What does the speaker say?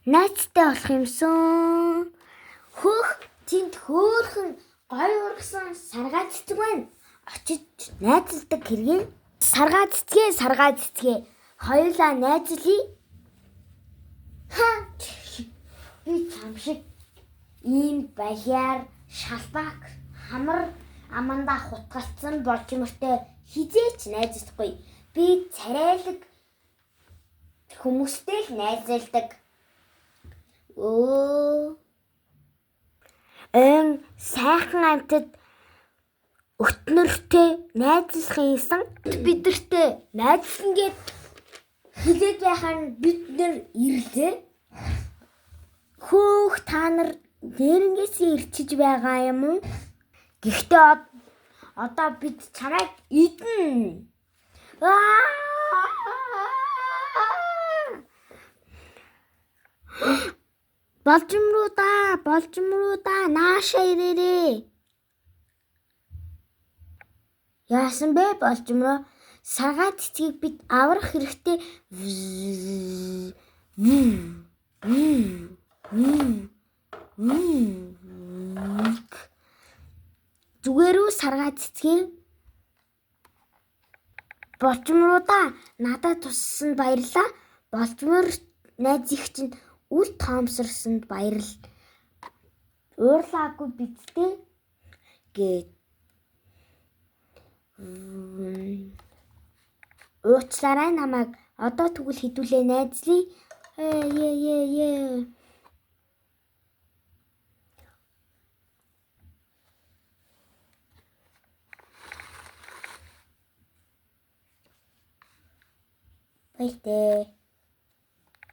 найзтай болох юмсан. Хөх тэнд хөөхөн гой ургасан саргаа цэцэг байна. Очиж найзалдаг хэрэг. Саргаа цэцгээ. Хоёулаа найзлая. Би чам шиг ийм баяар шалбааг хамар амандаа хутгалцсан болчмортой хизээч найзлахгүй. Би царайлаг хүмүүстэй л найзалдаг. Сайхан амьтад өтнөртэй найзлах юмсан. Бидэртэй найзлан гээд хэлээд яхаа бид нар ирлээ. Хөөх та нар дээрэнгээс ирчиж байгаа юм уу? Гэхдээ одоо бид чамайг идэн. Болжмруудаа нааша ирээрээ. Яасан бэ болжмроо? Саргаа цэцгийг бид аврах хэрэгтэй. Зүгээр үү саргаа цэцгээ? Болжмруудаа надад туссанд баярлаа. Болжмор найз их чинь үл тоомсорсонд баярлал. Уурлаагүй бидтэй гээд уучлаарай намайг одоо тэгвэл хідүүлээ найзлий. Баяртай.